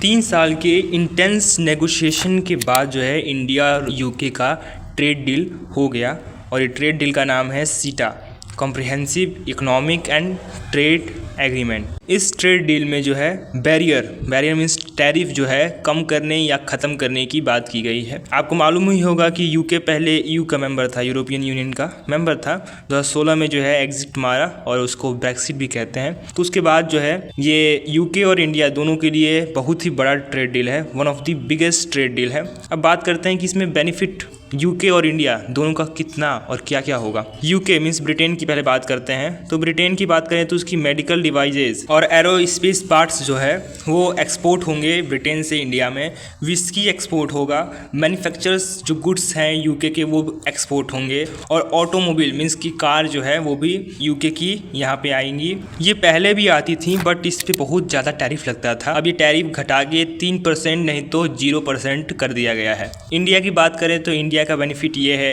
3 साल के intense negotiation के बाद जो है इंडिया और यूके का ट्रेड डील हो गया और ये ट्रेड डील का नाम है सीटा, comprehensive economic and trade agreement. इस ट्रेड डील में जो है बैरियर मीन्स टैरिफ जो है कम करने या ख़त्म करने की बात की गई है। आपको मालूम ही होगा कि यूके पहले ईयू का मेंबर था, यूरोपियन यूनियन का मेंबर था। 2016 में जो है एग्जिट मारा और उसको ब्रेक्सिट भी कहते हैं। तो उसके बाद जो है ये यूके और इंडिया दोनों के लिए बहुत ही बड़ा ट्रेड डील है, one of the biggest trade deal है। अब बात करते हैं कि इसमें बेनिफिट यूके और इंडिया दोनों का कितना और क्या क्या होगा। यूके मीन्स ब्रिटेन की पहले बात करते हैं। तो ब्रिटेन की बात करें तो उसकी मेडिकल डिवाइसेस और एरोस्पेस पार्ट्स जो है वो एक्सपोर्ट होंगे ब्रिटेन से इंडिया में। विस्की एक्सपोर्ट होगा, मैन्युफैक्चरर्स जो गुड्स हैं यूके के वो एक्सपोर्ट होंगे और ऑटोमोबाइल मीन्स की कार जो है वो भी यूके की यहाँ पे आएंगी। ये पहले भी आती थी बट इस पर बहुत ज़्यादा टैरिफ लगता था। अब ये टैरिफ घटा के 3% नहीं तो 0% कर दिया गया है। इंडिया की बात करें तो इंडिया का बेनिफिट ये है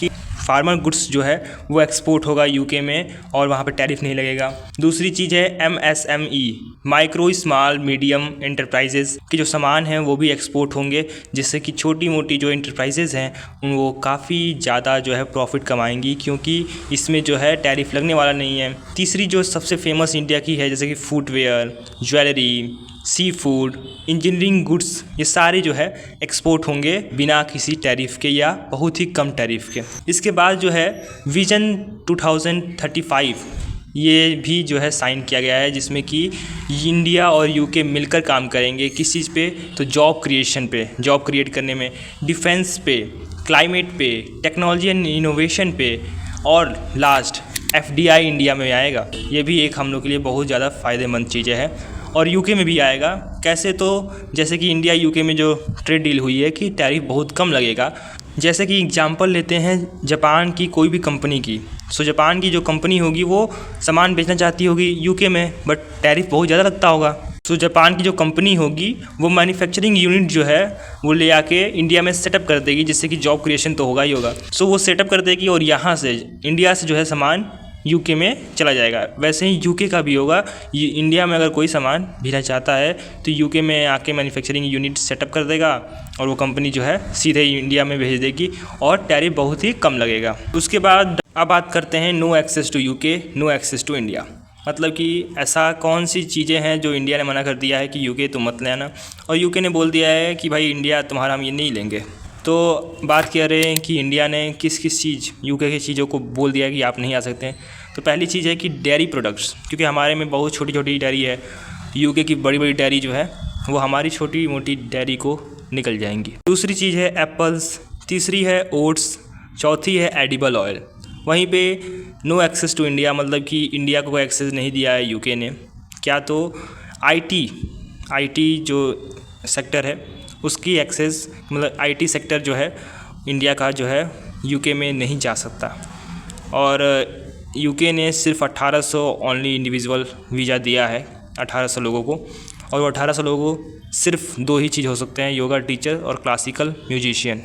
कि फार्मर गुड्स जो है वो एक्सपोर्ट होगा यूके में और वहाँ पे टैरिफ नहीं लगेगा। दूसरी चीज़ है MSME, micro small medium enterprises के जो सामान हैं वो भी एक्सपोर्ट होंगे, जिससे कि छोटी मोटी जो एंटरप्राइजेज़ हैं वो काफ़ी ज़्यादा जो है प्रॉफिट कमाएंगी, क्योंकि इसमें जो है टैरिफ लगने वाला नहीं है। तीसरी जो सबसे फेमस इंडिया की है जैसे कि footwear, jewellery, sea food, engineering goods, ये सारे जो है एक्सपोर्ट होंगे बिना किसी टैरिफ के या बहुत ही कम टैरिफ के। इसके बाद जो है विजन 2035 ये भी जो है साइन किया गया है, जिसमें कि इंडिया और यूके मिलकर काम करेंगे किस चीज़ पे, तो जॉब क्रिएशन पे, जॉब क्रिएट करने में, डिफेंस पे, क्लाइमेट पे, टेक्नोलॉजी एंड इनोवेशन पे और लास्ट FDI इंडिया में आएगा। ये भी एक हम लोग के लिए बहुत ज़्यादा फ़ायदेमंद चीज़ें हैं और यूके में भी आएगा। कैसे, तो जैसे कि इंडिया यूके में जो ट्रेड डील हुई है कि टैरिफ बहुत कम लगेगा। जैसे कि एग्जांपल लेते हैं जापान की कोई भी कंपनी की। सो जापान की जो कंपनी होगी वो सामान बेचना चाहती होगी यूके में, बट टैरिफ बहुत ज़्यादा लगता होगा। सो जापान की जो कंपनी होगी वो मैन्युफैक्चरिंग यूनिट जो है वो ले आके इंडिया में सेटअप कर देगी, जिससे कि जॉब क्रिएशन तो होगा ही होगा। सो वो सेटअप कर देगी और यहाँ से इंडिया से जो है सामान यूके में चला जाएगा। वैसे ही यूके का भी होगा, ये इंडिया में अगर कोई सामान भेजना चाहता है तो यूके में आके मैन्युफैक्चरिंग यूनिट सेटअप कर देगा और वो कंपनी जो है सीधे इंडिया में भेज देगी और टैरिफ बहुत ही कम लगेगा। उसके बाद अब बात करते हैं no access to UK, no access to India. मतलब कि ऐसा कौन सी चीज़ें हैं जो इंडिया ने मना कर दिया है कि यूके तुम मत लेना, और यूके ने बोल दिया है कि भाई इंडिया तुम्हारा हम ये नहीं लेंगे। तो बात कर रहे हैं कि इंडिया ने किस किस चीज़ यूके की चीज़ों को बोल दिया है कि आप नहीं आ सकते हैं। तो पहली चीज़ है कि डेयरी प्रोडक्ट्स, क्योंकि हमारे में बहुत छोटी छोटी डेयरी है, यूके की बड़ी बड़ी डेयरी जो है वो हमारी छोटी मोटी डेयरी को निकल जाएंगी। दूसरी चीज़ है एप्पल्स, तीसरी है ओट्स, चौथी है एडिबल ऑयल। वहीं पे नो एक्सेस टू इंडिया, मतलब कि इंडिया को कोई एक्सेस नहीं दिया है यूके ने। क्या, तो आईटी जो सेक्टर है उसकी एक्सेस, मतलब आईटी सेक्टर जो है इंडिया का जो है यूके में नहीं जा सकता। और यूके ने सिर्फ 1800 ओनली इंडिविजुअल वीज़ा दिया है 1800 लोगों को, और वो 1800 लोगों को सिर्फ 2 ही चीज़ हो सकते हैं, योगा टीचर और क्लासिकल म्यूजिशियन।